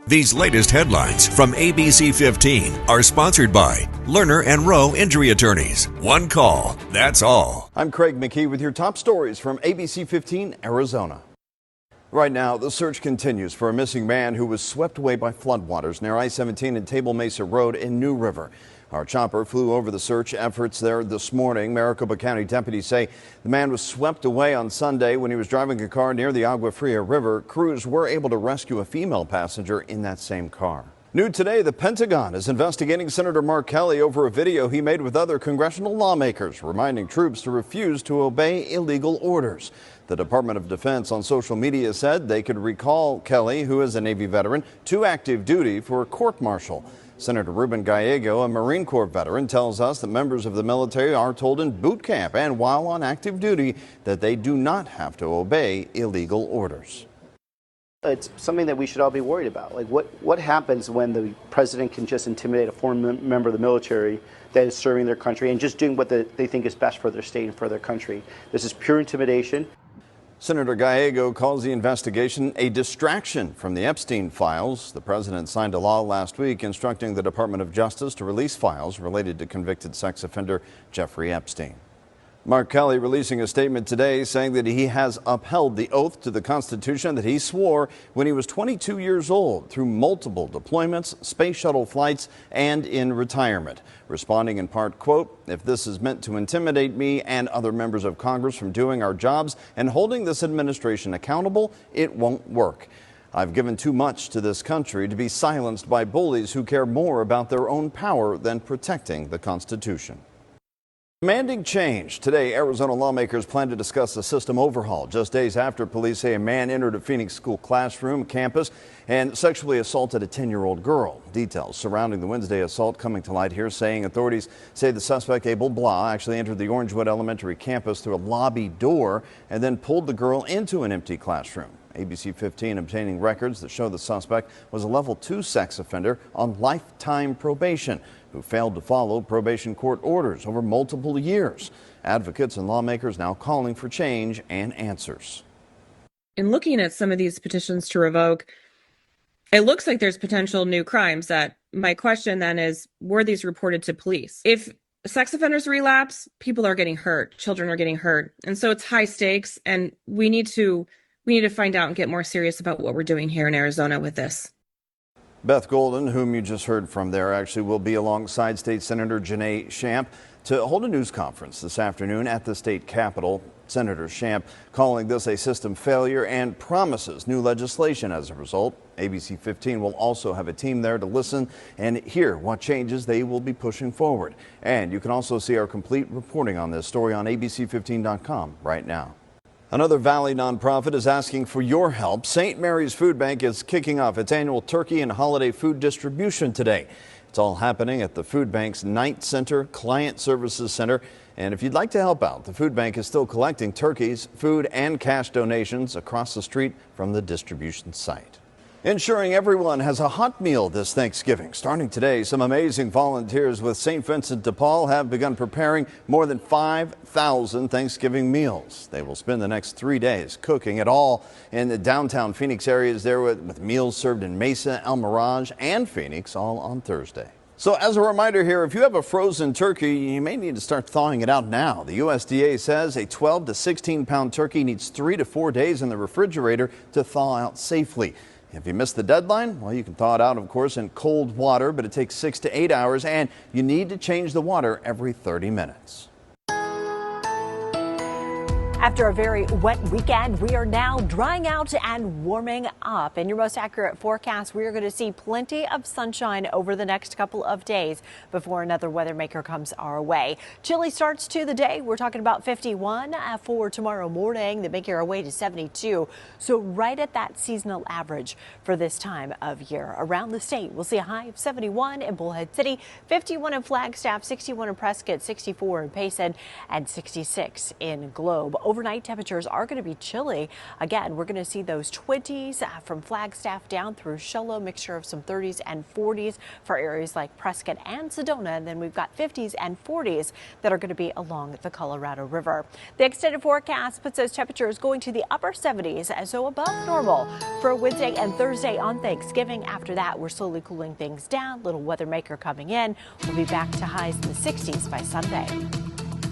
These latest headlines from ABC15 are sponsored by Lerner and Rowe Injury Attorneys. One call, that's all. I'm Craig McKee with your top stories from ABC15 Arizona. Right now, the search continues for a missing man who was swept away by floodwaters near I-17 and Table Mesa Road in New River. Our chopper flew over the search efforts there this morning. Maricopa County deputies say the man was swept away on Sunday when he was driving a car near the Agua Fria River. Crews were able to rescue a female passenger in that same car. New today, the Pentagon is investigating Senator Mark Kelly over a video he made with other congressional lawmakers, reminding troops to refuse to obey illegal orders. The Department of Defense on social media said they could recall Kelly, who is a Navy veteran, to active duty for a court-martial. Senator Ruben Gallego, a Marine Corps veteran, tells us that members of the military are told in boot camp and while on active duty that they do not have to obey illegal orders. It's something that we should all be worried about. Like what happens when the president can just intimidate a foreign member of the military that is serving their country and just doing what they think is best for their state and for their country? This is pure intimidation. Senator Gallego calls the investigation a distraction from the Epstein files. The president signed a law last week instructing the Department of Justice to release files related to convicted sex offender Jeffrey Epstein. Mark Kelly releasing a statement today saying that he has upheld the oath to the Constitution that he swore when he was 22 years old through multiple deployments, space shuttle flights, and in retirement. Responding in part, quote, "If this is meant to intimidate me and other members of Congress from doing our jobs and holding this administration accountable, it won't work. I've given too much to this country to be silenced by bullies who care more about their own power than protecting the Constitution." Demanding change. Today, Arizona lawmakers plan to discuss a system overhaul just days after police say a man entered a Phoenix school classroom campus and sexually assaulted a 10-year-old girl. Details surrounding the Wednesday assault coming to light here, saying authorities say the suspect, Abel Blah, actually entered the Orangewood Elementary campus through a lobby door and then pulled the girl into an empty classroom. ABC15 obtaining records that show the suspect was a level 2 sex offender on lifetime probation who failed to follow probation court orders over multiple years. Advocates and lawmakers now calling for change and answers. In looking at some of these petitions to revoke, it looks like there's potential new crimes. That my question then is, were these reported to police? If sex offenders relapse, people are getting hurt, children are getting hurt. And so it's high stakes, and we need to find out and get more serious about what we're doing here in Arizona with this. Beth Golden, whom you just heard from there, actually will be alongside State Senator Janae Shamp to hold a news conference this afternoon at the state capitol. Senator Shamp calling this a system failure and promises new legislation as a result. ABC15 will also have a team there to listen and hear what changes they will be pushing forward. And you can also see our complete reporting on this story on ABC15.com right now. Another Valley nonprofit is asking for your help. St. Mary's Food Bank is kicking off its annual turkey and holiday food distribution today. It's all happening at the food bank's Knight Center Client Services Center. And if you'd like to help out, the food bank is still collecting turkeys, food, and cash donations across the street from the distribution site. Ensuring everyone has a hot meal this Thanksgiving. Starting today, some amazing volunteers with St. Vincent de Paul have begun preparing more than 5,000 Thanksgiving meals. They will spend the next 3 days cooking it all in the downtown Phoenix areas there with meals served in Mesa, El Mirage, and Phoenix all on Thursday. So as a reminder here, if you have a frozen turkey, you may need to start thawing it out now. The USDA says a 12 to 16 pound turkey needs 3 to 4 days in the refrigerator to thaw out safely. If you missed the deadline, well, you can thaw it out, of course, in cold water, but it takes 6 to 8 hours, and you need to change the water every 30 minutes. After a very wet weekend, we are now drying out and warming up. In your most accurate forecast, we are going to see plenty of sunshine over the next couple of days before another weather maker comes our way. Chilly starts to the day. We're talking about 51 for tomorrow morning, then making our way to 72. So right at that seasonal average for this time of year. Around the state, we'll see a high of 71 in Bullhead City, 51 in Flagstaff, 61 in Prescott, 64 in Payson, and 66 in Globe. overnight temperatures are going to be chilly. Again, we're going to see those 20s from Flagstaff down through Show Low, mixture of some 30s and 40s for areas like Prescott and Sedona. And then we've got 50s and 40s that are going to be along the Colorado River. The extended forecast puts those temperatures going to the upper 70s, so above normal for Wednesday and Thursday on Thanksgiving. After that, we're slowly cooling things down. Little weather maker coming in. We'll be back to highs in the 60s by Sunday.